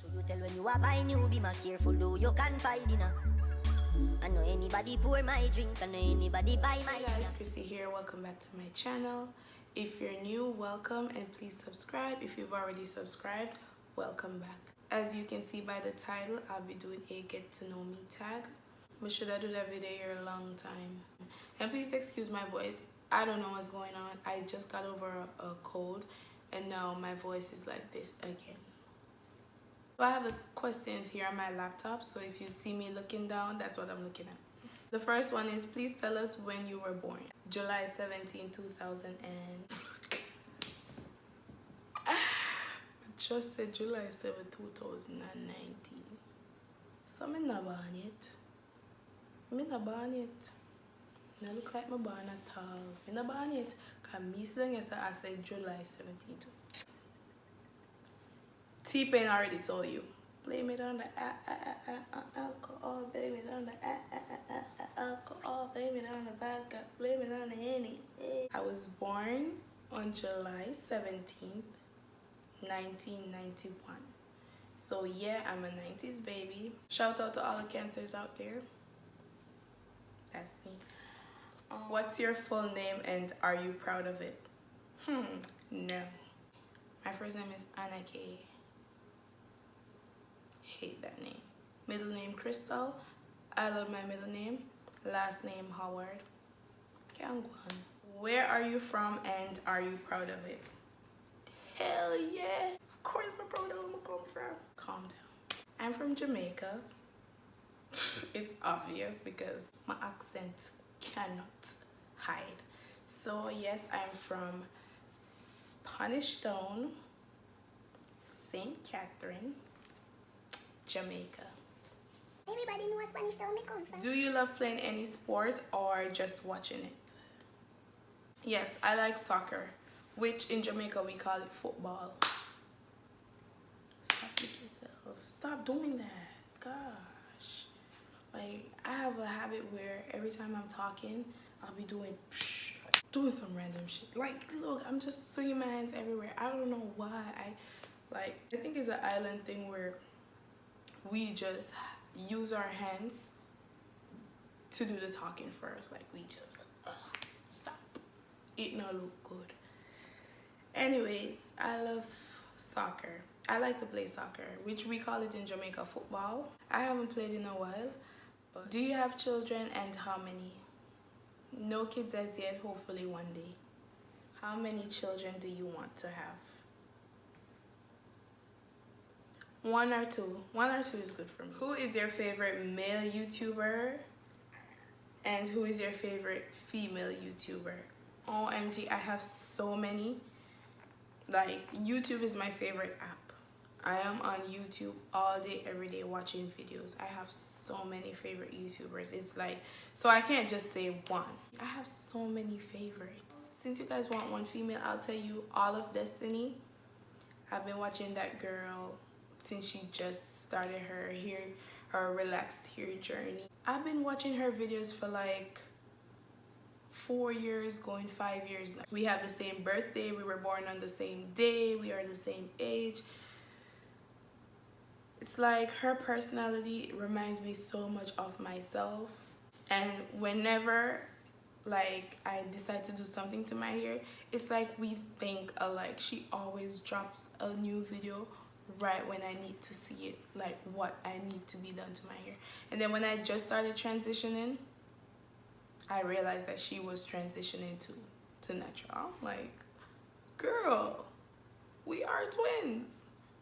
So you tell when you are buy new, be more careful though you can find dinner. I know anybody pour my drink, I know anybody buy my. Hey guys, Krissii here. Welcome back to my channel. If you're new, welcome, and please subscribe. If you've already subscribed, welcome back. As you can see by the title, I'll be doing a get to know me tag. But should I do that video here a long time? And please excuse my voice. I don't know what's going on. I just got over a cold and now my voice is like this again. So I have the questions here on my laptop, so if you see me looking down, that's what I'm looking at. The first one is, please tell us when you were born. July 17, 2000 and... I just said July 7, 2019. So I'm not born yet. I'm not born yet. I look like I'm born at all. I'm not born yet. Because me saying yes, I said July 17. T-Pain already told you. Blame it on the alcohol, blame it on the alcohol, blame it on the vodka, blame it on the Henny. I was born on July 17th, 1991. So yeah, I'm a 90s baby. Shout out to all the cancers out there. That's me. What's your full name and are you proud of it? No. My first name is Anna K. Hate that name. Middle name Crystal. I love my middle name. Last name Howard. GWAAN. Where are you from and are you proud of it? Hell yeah. Of course I'm proud of where I come from. Calm down. I'm from Jamaica. It's obvious because my accent cannot hide. So yes, I'm from Spanish Town, St. Catherine, Jamaica. Everybody knows Spanish Town me come from. Do you love playing any sport or just watching it? Yes, I like soccer, which in Jamaica we call it football. Stop it yourself. Stop doing that. Gosh. Like, I have a habit where every time I'm talking, I'll be doing some random shit. Like, look, I'm just swinging my hands everywhere. I don't know why. I think it's an island thing where we just use our hands to do the talking first. Like, we just stop. It not look good. Anyways, I love soccer. I like to play soccer, which we call it in Jamaica football. I haven't played in a while. But do you have children and how many? No kids as yet, hopefully one day. How many children do you want to have? One or two. One or two is good for me. Who is your favorite male YouTuber? And who is your favorite female YouTuber? OMG, I have so many. Like, YouTube is my favorite app. I am on YouTube all day, every day watching videos. I have so many favorite YouTubers. It's like, so I can't just say one. I have so many favorites. Since you guys want one female, I'll tell you all of Destiny. I've been watching that girl since she just started her relaxed hair journey. I've been watching her videos for like 4 years, going 5 years now. We have the same birthday, we were born on the same day, we are the same age. It's like her personality reminds me so much of myself, and whenever like I decide to do something to my hair, it's like we think alike. She always drops a new video right when I need to see it, like what I need to be done to my hair. And then when I just started transitioning, I realized that she was transitioning to natural. Like, girl, we are twins.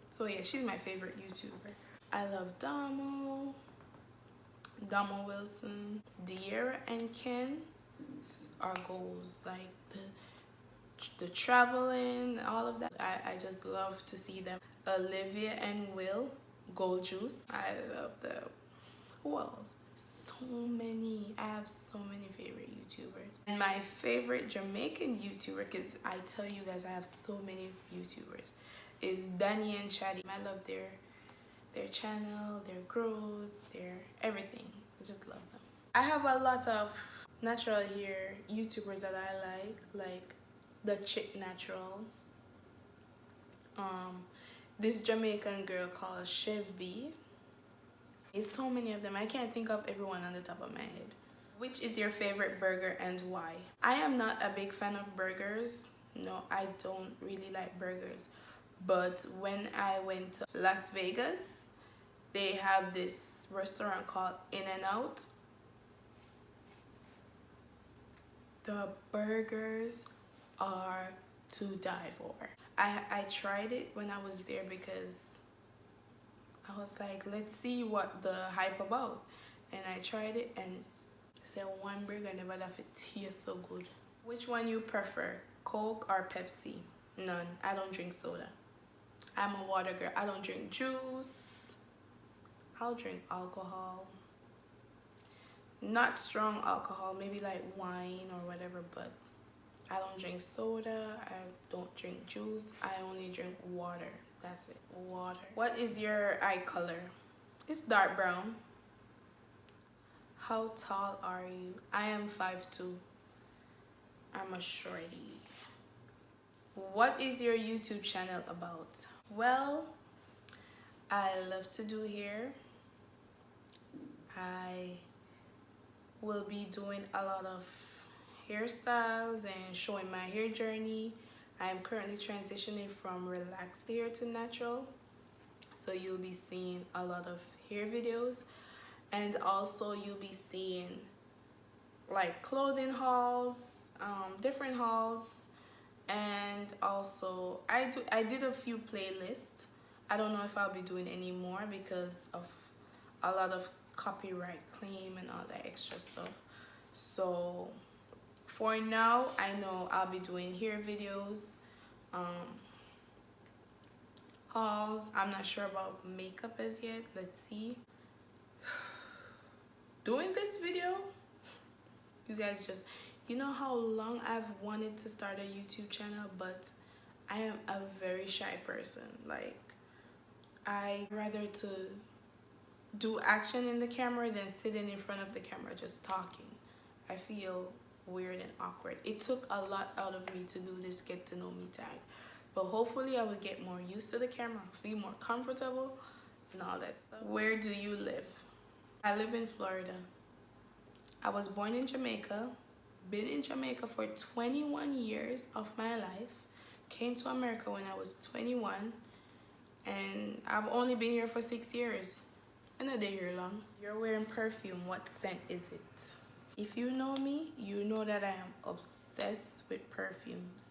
So yeah, she's my favorite YouTuber. I love Damo Wilson, De'Ara and Ken are goals. Like the traveling, all of that. I just love to see them. Olivia and Will, Gold Juice. I love them. Who else? So many. I have so many favorite YouTubers. And my favorite Jamaican YouTuber, because I tell you guys I have so many YouTubers, is Danny and Shadi. I love their channel, their growth, their everything. I just love them. I have a lot of natural hair YouTubers that I like the Chick Natural, this Jamaican girl called Chef B. There's so many of them. I can't think of everyone on the top of my head. Which is your favorite burger and why? I am not a big fan of burgers. No, I don't really like burgers. But when I went to Las Vegas, they have this restaurant called UNNU. The burgers are to die for. I tried it when I was there because I was like, let's see what the hype about. And I tried it and said one burger never left it taste so good. Which one you prefer, Coke or Pepsi? None. I don't drink soda. I'm a water girl. I don't drink juice. I'll drink alcohol. Not strong alcohol, maybe like wine or whatever, but I don't drink soda. I don't drink juice. I only drink water. That's it, water. What is your eye color? It's dark brown. How tall are you? I am 5'2". I'm a shorty. What is your YouTube channel about? Well, I love to do hair. I will be doing a lot of hairstyles and showing my hair journey. I am currently transitioning from relaxed hair to natural. So you'll be seeing a lot of hair videos. And also you'll be seeing like clothing hauls, different hauls, and also I did a few playlists. I don't know if I'll be doing any more because of a lot of copyright claim and all that extra stuff. So for now, I know I'll be doing hair videos, hauls. I'm not sure about makeup as yet. Let's see. Doing this video, you guys just, you know how long I've wanted to start a YouTube channel, but I am a very shy person. Like, I rather to do action in the camera than sitting in front of the camera just talking. I feel weird and awkward. It took a lot out of me to do this get to know me tag, but hopefully I will get more used to the camera, feel more comfortable and all that stuff. Where do you live? I live in Florida. I was born in Jamaica, been in Jamaica for 21 years of my life, came to America when I was 21, and I've only been here for 6 years. Another year long. You're wearing perfume. What scent is it? If you know me, you know that I am obsessed with perfumes.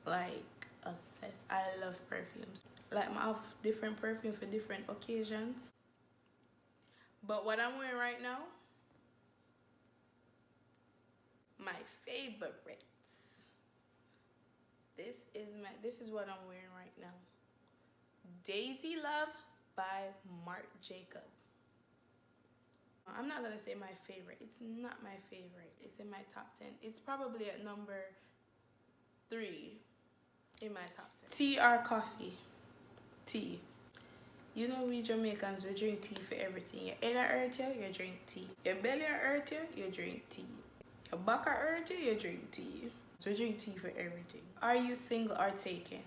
Like, obsessed. I love perfumes. Like, I have different perfume for different occasions. But what I'm wearing right now, my favorites. This is what I'm wearing right now. Daisy Love by Marc Jacob. I'm not gonna say my favorite. It's not my favorite. It's in my top 10. It's probably at number 3 in my top 10. Tea or coffee? Tea. You know, we Jamaicans, we drink tea for everything. Your head hurt you, you drink tea. Your belly hurt you, you drink tea. Your back hurt you, you drink tea. So we drink tea for everything. Are you single or taken?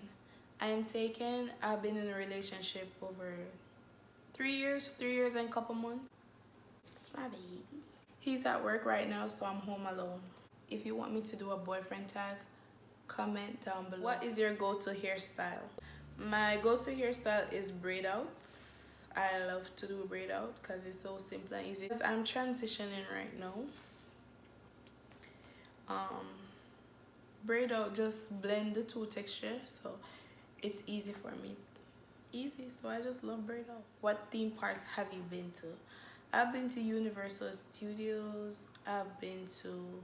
I am taken. I've been in a relationship over 3 years and a couple months. It's my baby. He's at work right now, so I'm home alone. If you want me to do a boyfriend tag, comment down below. What is your go-to hairstyle? My go-to hairstyle is braid outs. I love to do braid out because it's so simple and easy. I'm transitioning right now. Braid out just blend the two texture, so it's easy for me. Easy, so I just love braid out. What theme parks have you been to? I've been to Universal Studios. I've been to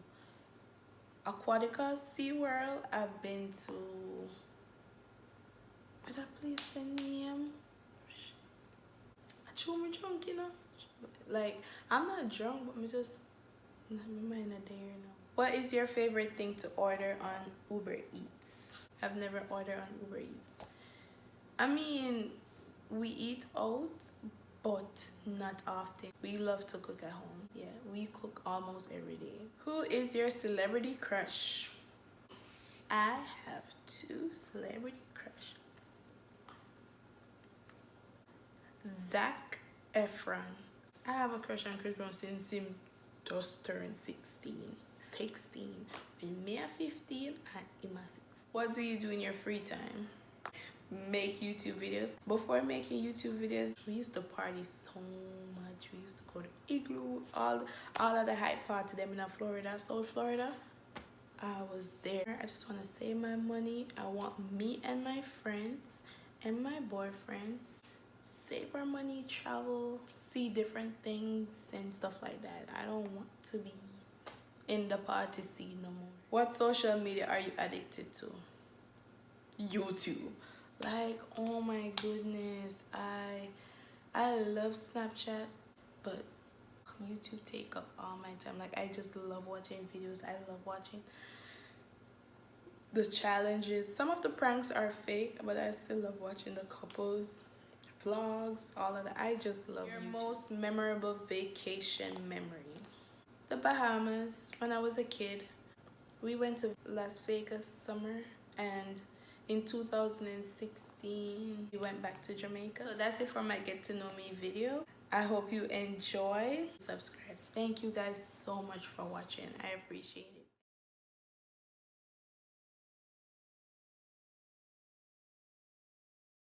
Aquatica, SeaWorld. I've been to, what that place the name? I chew me drunk, you know. Like, I'm not drunk, but me just, my mind not there now. What is your favorite thing to order on Uber Eats? I've never ordered on Uber Eats. I mean, we eat out, but not often. We love to cook at home. Yeah, we cook almost every day. Who is your celebrity crush? I have 2 celebrity crush. Zac Efron. I have a crush on Chris Brown since him just turned 16. When me are 15 and him are 16. What do you do in your free time? Make YouTube videos. Before making YouTube videos, we used to party so much. We used to go to Igloo, all of the hype party them in Florida, South Florida. I was there. I just want to save my money. I want me and my friends and my boyfriend save our money, travel, see different things and stuff like that. I don't want to be in the party scene no more. What social media are you addicted to? YouTube. Like, oh my goodness, I love Snapchat, but YouTube take up all my time. Like, I just love watching videos. I love watching the challenges. Some of the pranks are fake, but I still love watching the couples vlogs, all of that. I just love your YouTube. Most memorable vacation memory? The Bahamas. When I was a kid, we went to Las Vegas summer, and in 2016 we went back to Jamaica. So that's it for my get to know me video. I hope you enjoy. Subscribe. Thank you guys so much for watching. I appreciate it.